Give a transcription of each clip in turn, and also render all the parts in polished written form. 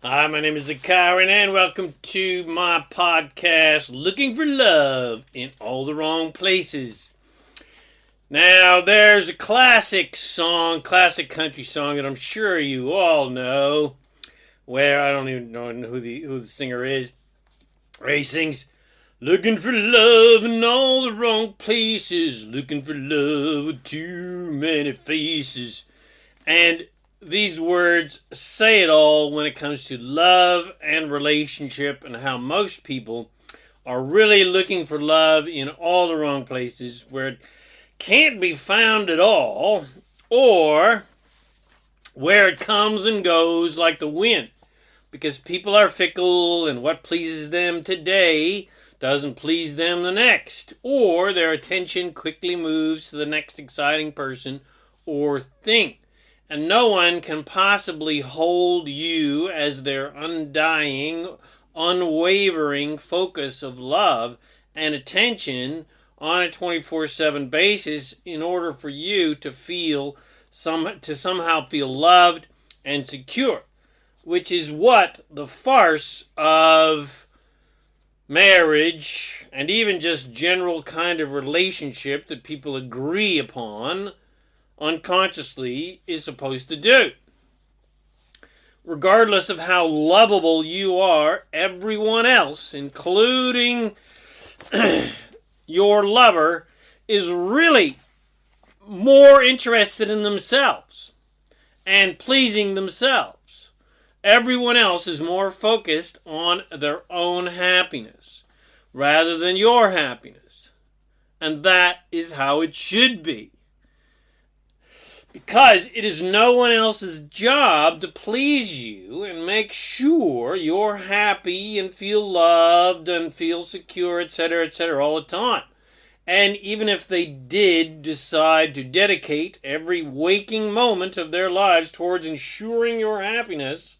Hi, my name is ZaKaiRan, and welcome to my podcast, Looking for Love in All the Wrong Places. Now, there's a classic country song that I'm sure you all know, where I don't even know who the singer is, where he sings, looking for love in all the wrong places, looking for love with too many faces. And these words say it all when it comes to love and relationship and how most people are really looking for love in all the wrong places where it can't be found at all, or where it comes and goes like the wind, because people are fickle and what pleases them today doesn't please them the next, or their attention quickly moves to the next exciting person or thing. And no one can possibly hold you as their undying, unwavering focus of love and attention on a 24/7 basis in order for you to somehow feel loved and secure, which is what the farce of marriage and even just general kind of relationship that people agree upon unconsciously is supposed to do. Regardless of how lovable you are, everyone else, including your lover, is really more interested in themselves and pleasing themselves. Everyone else is more focused on their own happiness rather than your happiness. And that is how it should be. Because it is no one else's job to please you and make sure you're happy and feel loved and feel secure, etc., all the time. And even if they did decide to dedicate every waking moment of their lives towards ensuring your happiness,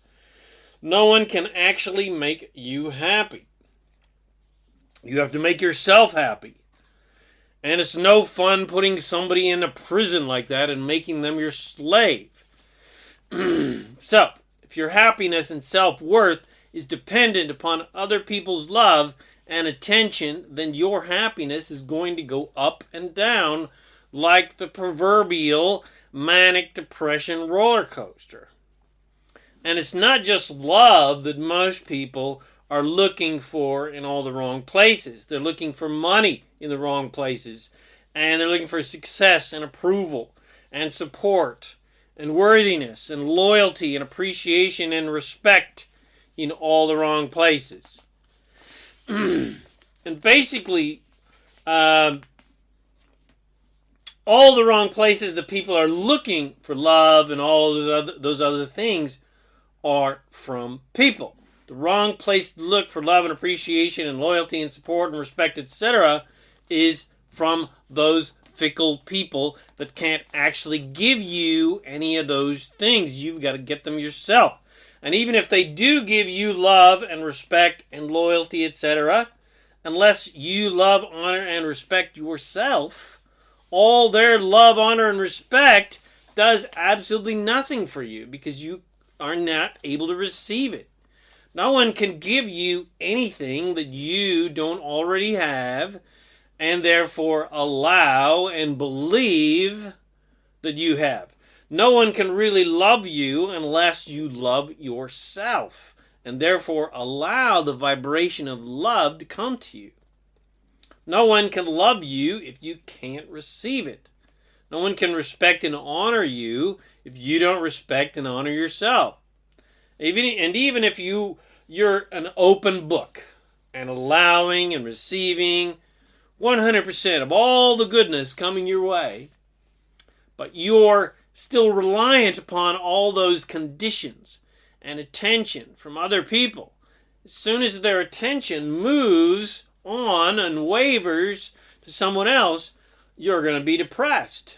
no one can actually make you happy. You have to make yourself happy. And it's no fun putting somebody in a prison like that and making them your slave. So, if your happiness and self-worth is dependent upon other people's love and attention, then your happiness is going to go up and down like the proverbial manic depression roller coaster. And it's not just love that most people are looking for in all the wrong places. They're looking for money in the wrong places. And they're looking for success and approval and support and worthiness and loyalty and appreciation and respect in all the wrong places. And basically, all the wrong places that people are looking for love and all of those other things are from people. The wrong place to look for love and appreciation and loyalty and support and respect, etc., is from those fickle people that can't actually give you any of those things. You've got to get them yourself. And even if they do give you love and respect and loyalty, etc., unless you love, honor, and respect yourself, all their love, honor, and respect does absolutely nothing for you because you are not able to receive it. No one can give you anything that you don't already have and therefore allow and believe that you have. No one can really love you unless you love yourself and therefore allow the vibration of love to come to you. No one can love you if you can't receive it. No one can respect and honor you if you don't respect and honor yourself. Even if you're an open book and allowing and receiving 100% of all the goodness coming your way, but you're still reliant upon all those conditions and attention from other people. As soon as their attention moves on and wavers to someone else, you're going to be depressed.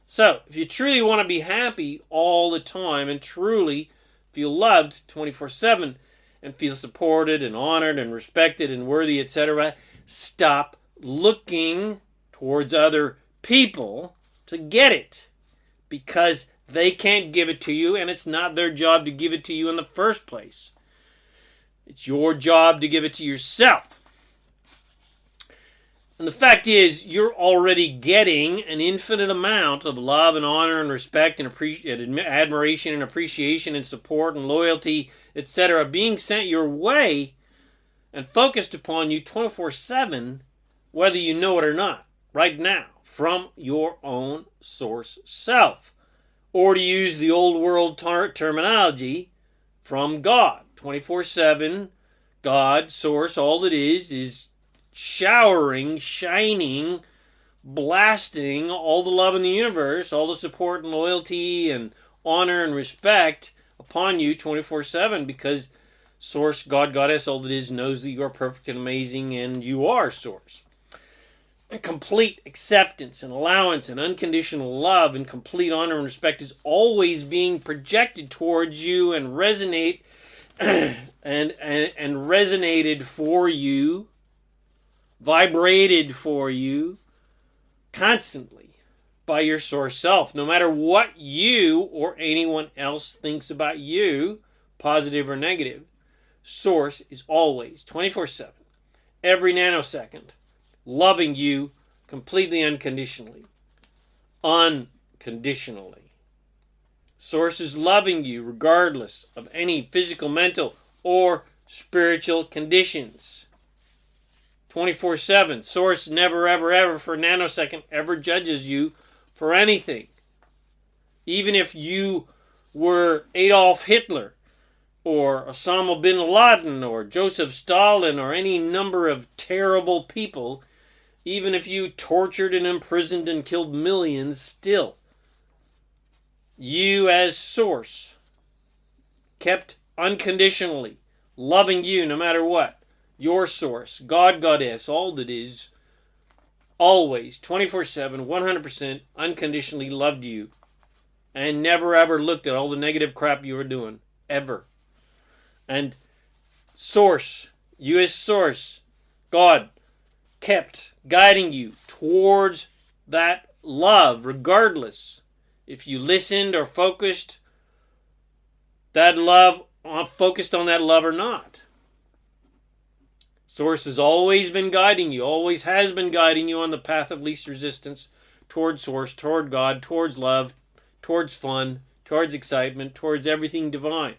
So, if you truly want to be happy all the time and truly feel loved 24/7 and feel supported and honored and respected and worthy, etc., stop looking towards other people to get it, because They can't give it to you, and it's not their job to give it to you in the first place. It's your job to give it to yourself. And the fact is, you're already getting an infinite amount of love and honor and respect and admiration and appreciation and support and loyalty, etc., being sent your way and focused upon you 24/7, whether you know it or not, right now, from your own source self. Or to use the old world terminology, from God. 24/7, God, source, all it is showering, shining, blasting all the love in the universe, all the support and loyalty and honor and respect upon you 24/7, because Source, God, Goddess, all that is, knows that you are perfect and amazing, and you are Source. And complete acceptance and allowance and unconditional love and complete honor and respect is always being projected towards you and resonate and resonated for you, vibrated for you constantly by your Source self. No matter what you or anyone else thinks about you, positive or negative, Source is always 24/7, every nanosecond, loving you completely unconditionally. Unconditionally. Source is loving you regardless of any physical, mental, or spiritual conditions. 24/7. Source never, ever, ever for a nanosecond ever judges you for anything. Even if you were Adolf Hitler, or Osama bin Laden, or Joseph Stalin, or any number of terrible people, even if you tortured and imprisoned and killed millions, still, you as Source, kept unconditionally, loving you no matter what, your Source, God, Goddess, all that is, always, 24/7, 100%, unconditionally loved you, and never ever looked at all the negative crap you were doing, ever. And Source, you as Source, God, kept guiding you towards that love, regardless if you listened or focused that love, focused on that love or not. Source has always been guiding you, always has been guiding you on the path of least resistance towards Source, toward God, towards love, towards fun, towards excitement, towards everything divine.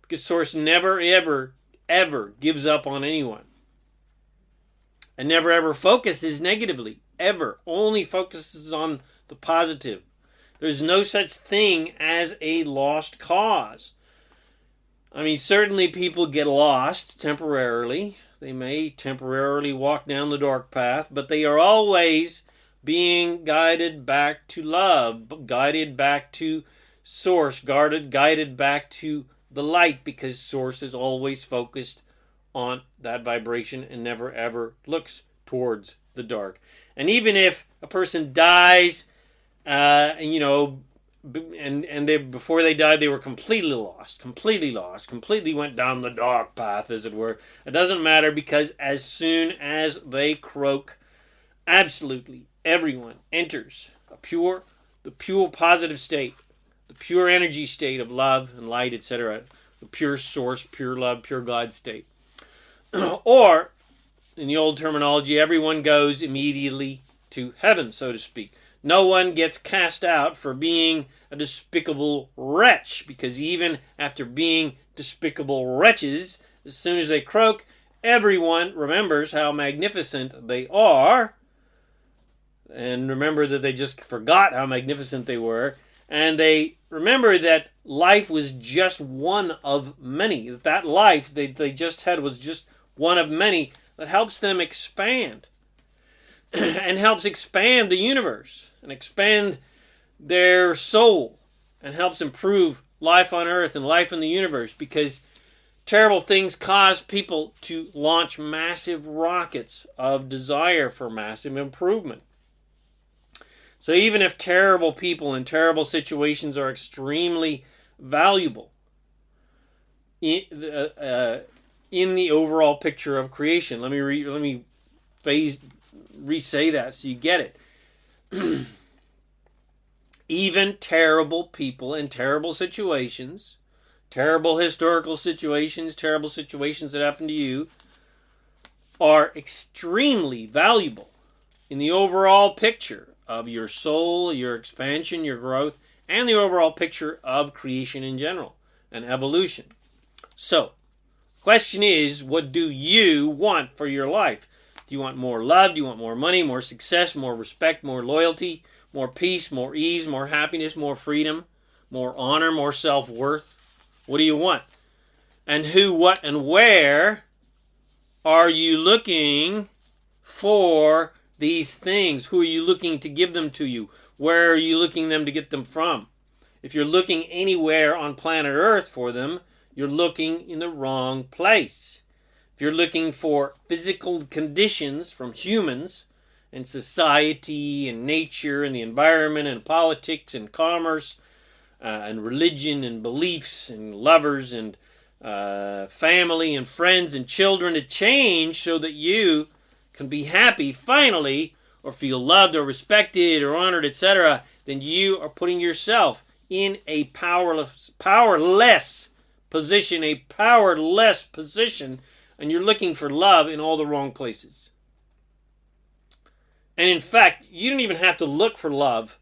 Because Source never, ever, ever gives up on anyone. And never, ever focuses negatively. Ever. Only focuses on the positive. There's no such thing as a lost cause. I mean, certainly people get lost temporarily. They may temporarily walk down the dark path, but they are always being guided back to love, guided back to Source, guided back to the light, because Source is always focused on that vibration and never ever looks towards the dark. And even if a person dies, and they, before they died, they were completely lost, completely went down the dark path, as it were. It doesn't matter, because as soon as they croak, absolutely everyone enters the pure positive state, the pure energy state of love and light, etc., the pure Source, pure love, pure God state. Or, in the old terminology, everyone goes immediately to heaven, so to speak. No one gets cast out for being a despicable wretch, because even after being despicable wretches, as soon as they croak, everyone remembers how magnificent they are, and remember that they just forgot how magnificent they were, and they remember that life was just one of many. That life they just had was just one of many that helps them expand and helps expand the universe and expand their soul and helps improve life on earth and life in the universe, because terrible things cause people to launch massive rockets of desire for massive improvement. So even if terrible people in terrible situations are extremely valuable in the overall picture of creation, let me re-say that so you get it. even terrible people in terrible situations, terrible historical situations, terrible situations that happen to you, are extremely valuable in the overall picture of your soul, your expansion, your growth, and the overall picture of creation in general and evolution. So, question is, what do you want for your life? Do you want more love? Do you want more money, more success, more respect, more loyalty, more peace, more ease, more happiness, more freedom, more honor, more self-worth? What do you want? And who, what, and where are you looking for these things? Who are you looking to give them to you? Where are you looking them to get them from? If you're looking anywhere on planet Earth for them, you're looking in the wrong place. If you're looking for physical conditions from humans and society and nature and the environment and politics and commerce and religion and beliefs and lovers and family and friends and children to change so that you can be happy finally, or feel loved or respected or honored, etc., then you are putting yourself in a powerless position, and you're looking for love in all the wrong places. And in fact, you don't even have to look for love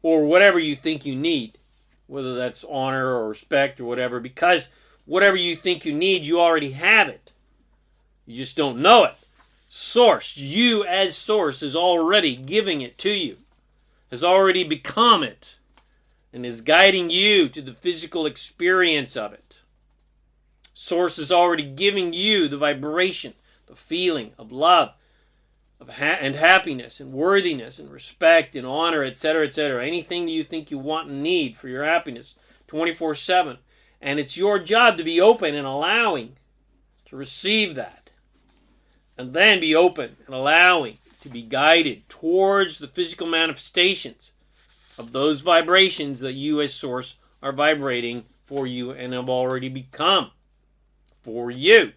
or whatever you think you need, whether that's honor or respect or whatever, because whatever you think you need, you already have it. You just don't know it. Source, you as source, is already giving it to you, has already become it, and is guiding you to the physical experience of it. Source is already giving you the vibration, the feeling of love, and happiness, and worthiness, and respect, and honor, etc., etc. Anything that you think you want and need for your happiness, 24/7. And it's your job to be open and allowing to receive that. And then be open and allowing to be guided towards the physical manifestations of those vibrations that you as source are vibrating for you and have already become for you.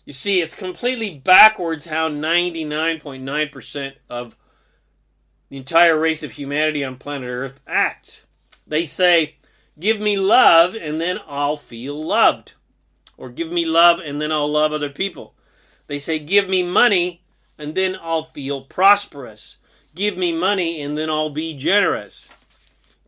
You see, it's completely backwards how 99.9% of the entire race of humanity on planet Earth acts. They say, give me love and then I'll feel loved. Or give me love and then I'll love other people. They say, give me money and then I'll feel prosperous. Give me money and then I'll be generous.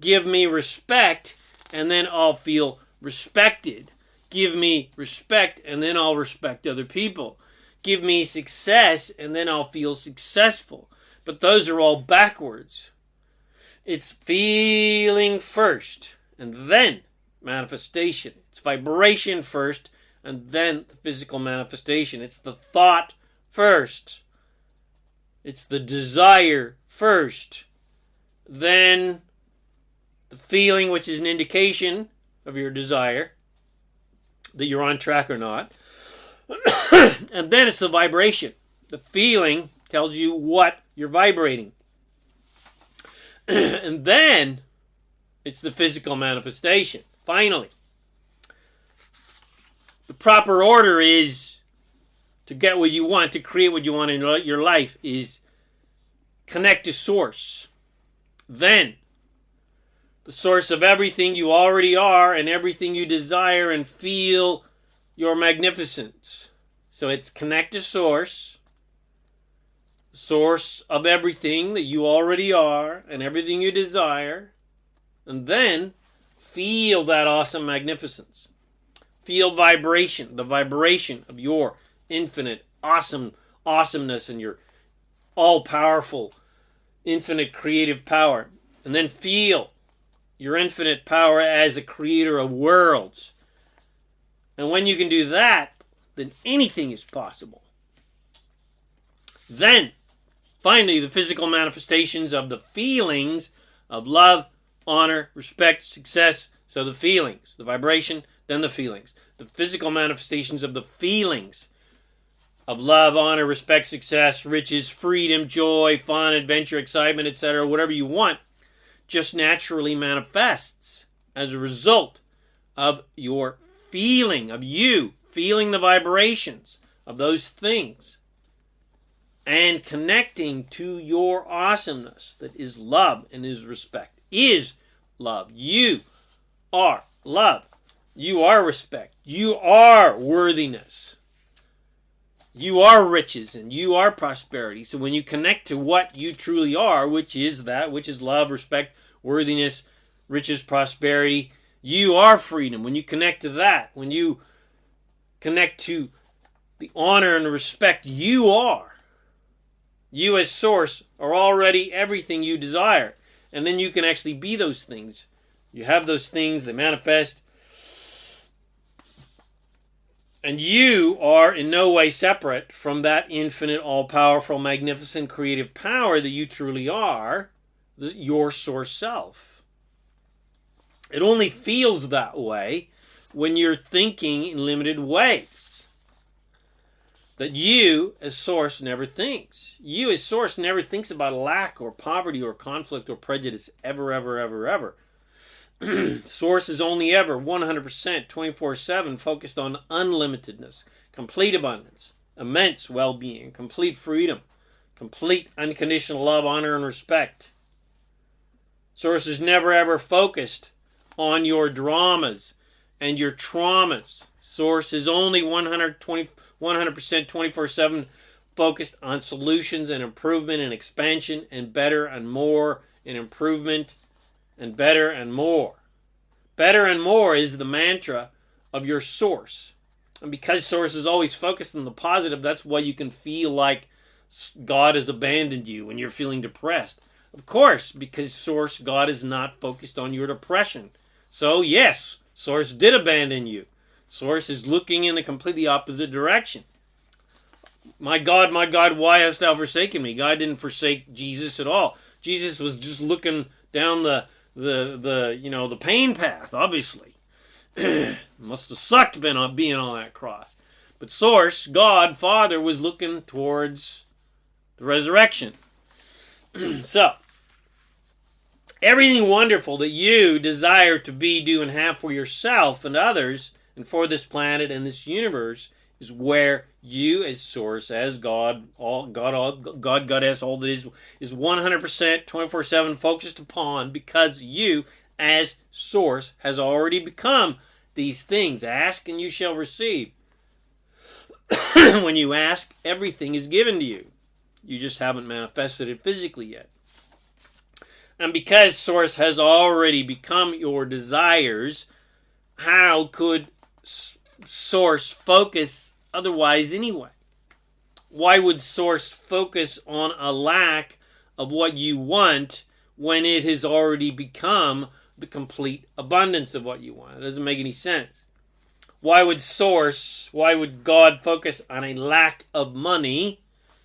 Give me respect and then I'll feel respected. Give me respect and then I'll respect other people. Give me success and then I'll feel successful. But those are all backwards. It's feeling first and then manifestation. It's vibration first and then the physical manifestation. It's the thought first. It's the desire first. Then the feeling, which is an indication of your desire, that you're on track or not. And then it's the vibration. The feeling tells you what you're vibrating. And then it's the physical manifestation. Finally, the proper order is to get what you want, to create what you want in your life, is connect to source. Then the source of everything you already are and everything you desire, and feel your magnificence. So it's connect to source, source of everything that you already are and everything you desire, and then feel that awesome magnificence. Feel vibration, the vibration of your infinite awesomeness and your all-powerful, infinite creative power. And then feel your infinite power as a creator of worlds. And when you can do that, then anything is possible. Then, finally, the physical manifestations of the feelings of love, honor, respect, success. So the feelings, the vibration, then the feelings. The physical manifestations of the feelings of love, honor, respect, success, riches, freedom, joy, fun, adventure, excitement, etc., whatever you want, just naturally manifests as a result of your feeling, of you feeling the vibrations of those things and connecting to your awesomeness that is love and is respect, is love. You are love. You are respect. You are worthiness. You are riches and you are prosperity. So when you connect to what you truly are, which is love, respect, worthiness, riches, prosperity, you are freedom. When you connect to that, when you connect to the honor and the respect you are, you as source are already everything you desire. And then you can actually be those things. You have those things, they manifest. And you are in no way separate from that infinite, all-powerful, magnificent, creative power that you truly are, your source self. It only feels that way when you're thinking in limited ways. That you, as source, never thinks. You, as source, never thinks about lack or poverty or conflict or prejudice ever, ever, ever, ever. Source is only ever 100%, 24/7 focused on unlimitedness, complete abundance, immense well-being, complete freedom, complete unconditional love, honor, and respect. Source is never ever focused on your dramas and your traumas. Source is only 100% 24/7 focused on solutions and improvement and expansion and better and more and improvement and better and more. Better and more is the mantra of your source. And because source is always focused on the positive, that's why you can feel like God has abandoned you when you're feeling depressed. Of course, because source, God, is not focused on your depression. So yes, source did abandon you. Source is looking in a completely opposite direction. My God, why hast thou forsaken me? God didn't forsake Jesus at all. Jesus was just looking down the pain path, obviously. Must have sucked being on that cross. But source, God, Father, was looking towards the resurrection. So, everything wonderful that you desire to be, do, and have for yourself and others, and for this planet and this universe, is where you as source, as God, Goddess, all that is 100%, 24/7 focused upon, because you as source has already become these things. Ask and you shall receive. When you ask, everything is given to you. You just haven't manifested it physically yet. And because source has already become your desires, how could source focus otherwise anyway? Why would source focus on a lack of what you want when it has already become the complete abundance of what you want? It doesn't make any sense. Why would God focus on a lack of money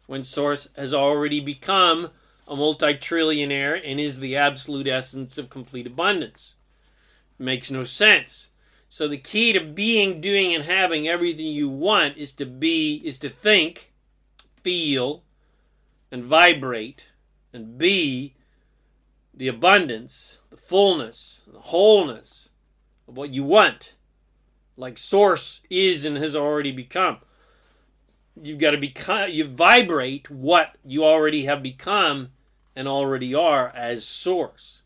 when source has already become a multi-trillionaire and is the absolute essence of complete abundance? It makes no sense. So the key to being, doing, and having everything you want is to think, feel, and vibrate, and be the abundance, the fullness, the wholeness of what you want, like source is and has already become. You've got to you vibrate what you already have become and already are as source.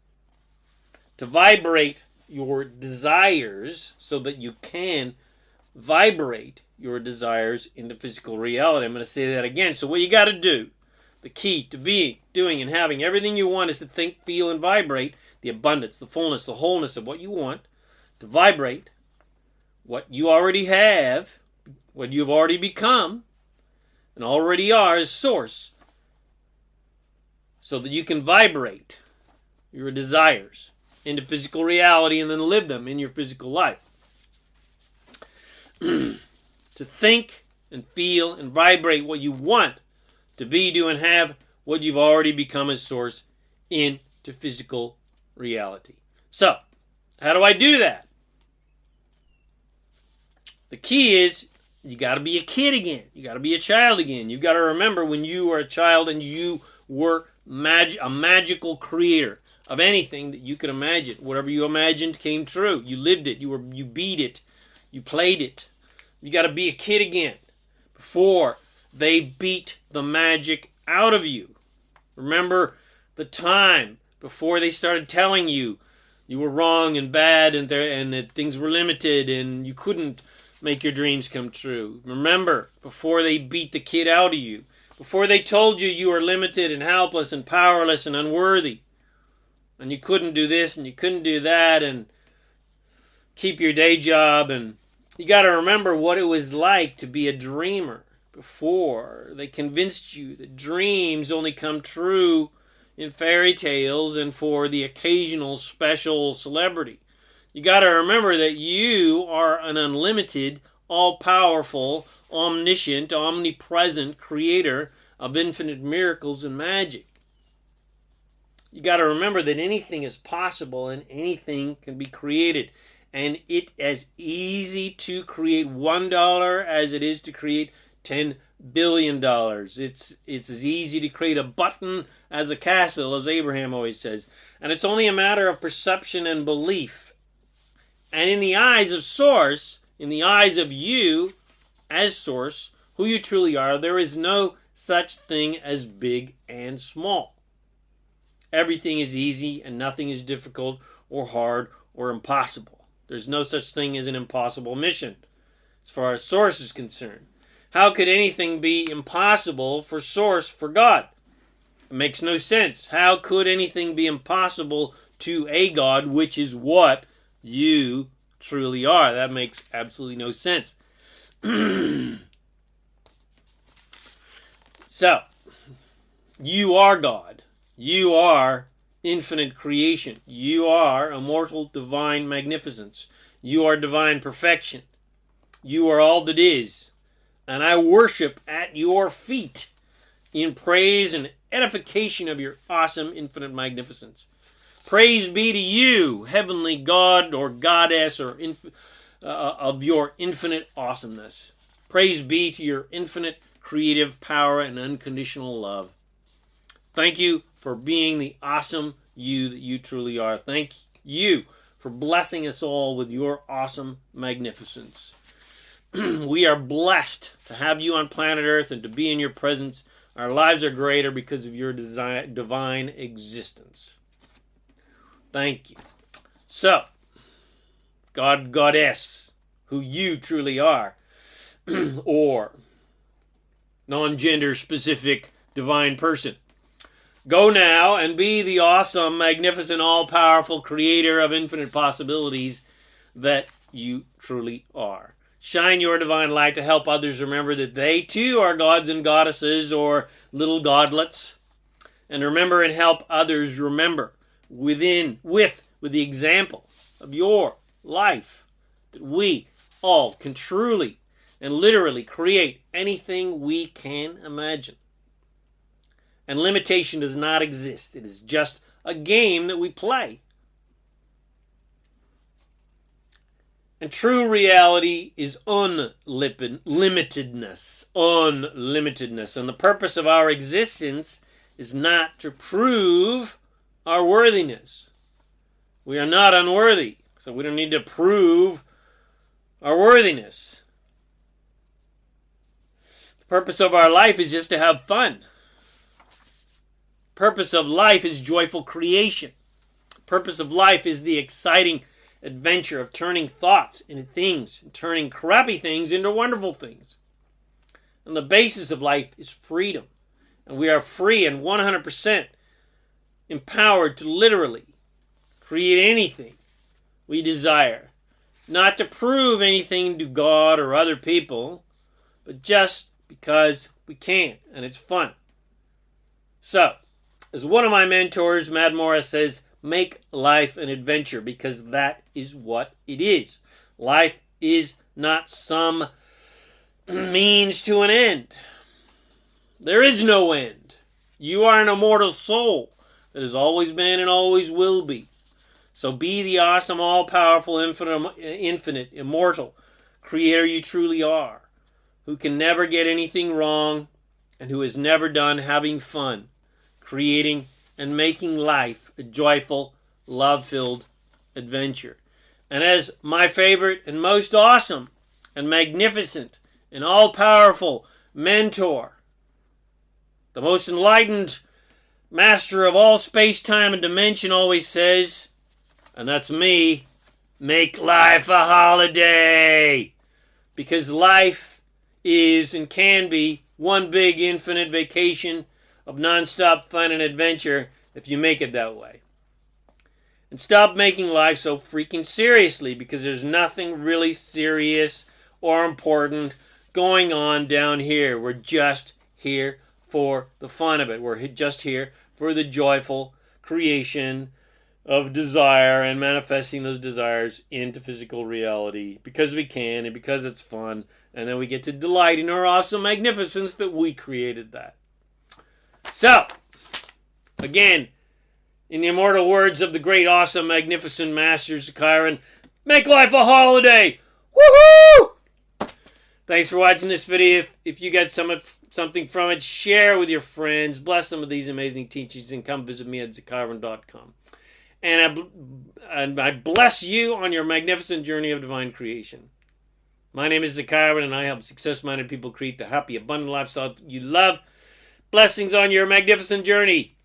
To vibrate your desires so that you can vibrate your desires into physical reality. I'm going to say that again. So what you got to do, the key to being, doing, and having everything you want is to think, feel, and vibrate the abundance, the fullness, the wholeness of what you want. To vibrate what you already have, what you've already become, and already are as source, so that you can vibrate your desires into physical reality and then live them in your physical life. To think and feel and vibrate what you want to be, do, and have what you've already become as source into physical reality. So, how do I do that? The key is you got to be a kid again. You got to be a child again. You got to remember when you were a child and you were a magical creator of anything that you could imagine. Whatever you imagined came true. You lived it. You beat it. You played it. You got to be a kid again before they beat the magic out of you. Remember the time before they started telling you you were wrong and bad and that things were limited and you couldn't make your dreams come true. Remember, before they beat the kid out of you, before they told you you were limited and helpless and powerless and unworthy, and you couldn't do this and you couldn't do that and keep your day job. And you got to remember what it was like to be a dreamer before they convinced you that dreams only come true in fairy tales and for the occasional special celebrity. You got to remember that you are an unlimited, all-powerful, omniscient, omnipresent creator of infinite miracles and magic. You got to remember that anything is possible and anything can be created. And it as easy to create $1 as it is to create $10 billion. It's as easy to create a button as a castle, as Abraham always says. And it's only a matter of perception and belief. And in the eyes of Source, in the eyes of you as Source, who you truly are, there is no such thing as big and small. Everything is easy and nothing is difficult or hard or impossible. There's no such thing as an impossible mission as far as Source is concerned. How could anything be impossible for Source, for God? It makes no sense. How could anything be impossible to a God, which is what you truly are? That makes absolutely no sense. So, you are God. You are infinite creation. You are immortal divine magnificence. You are divine perfection. You are all that is. And I worship at your feet in praise and edification of your awesome infinite magnificence. Praise be to you, heavenly God or goddess or of your infinite awesomeness. Praise be to your infinite creative power and unconditional love. Thank you for being the awesome you that you truly are. Thank you for blessing us all with your awesome magnificence. We are blessed to have you on planet Earth and to be in your presence. Our lives are greater because of your divine existence. Thank you. So, God, Goddess, who you truly are, or non-gender specific divine person, go now and be the awesome, magnificent, all-powerful creator of infinite possibilities that you truly are. Shine your divine light to help others remember that they too are gods and goddesses or little godlets. And remember and help others remember with the example of your life that we all can truly and literally create anything we can imagine. And limitation does not exist. It is just a game that we play. And true reality is unlimitedness. Unlimitedness. And the purpose of our existence is not to prove our worthiness. We are not unworthy, so we don't need to prove our worthiness. The purpose of our life is just to have fun. Purpose of life is joyful creation. Purpose of life is the exciting adventure of turning thoughts into things, and turning crappy things into wonderful things. And the basis of life is freedom. And we are free and 100% empowered to literally create anything we desire. Not to prove anything to God or other people, but just because we can, and it's fun. So, as one of my mentors, Mad Morris, says, make life an adventure, because that is what it is. Life is not some means to an end. There is no end. You are an immortal soul that has always been and always will be. So be the awesome, all-powerful, infinite, immortal creator you truly are, who can never get anything wrong and who is never done having fun, creating and making life a joyful, love-filled adventure. And as my favorite and most awesome and magnificent and all-powerful mentor, the most enlightened master of all space, time, and dimension, always says, and that's me, make life a holiday. Because life is and can be one big infinite vacation of nonstop fun and adventure if you make it that way. And stop making life so freaking seriously, because there's nothing really serious or important going on down here. We're just here for the fun of it. We're just here for the joyful creation of desire and manifesting those desires into physical reality because we can and because it's fun, and then we get to delight in our awesome magnificence that we created that. So, again, in the immortal words of the great, awesome, magnificent master ZaKaiRan, make life a holiday! Woohoo! Thanks for watching this video. If you got something from it, share with your friends. Bless some of these amazing teachings and come visit me at ZaKaiRan.com. And I bless you on your magnificent journey of divine creation. My name is ZaKaiRan, and I help success-minded people create the happy, abundant lifestyle you love. Blessings on your magnificent journey.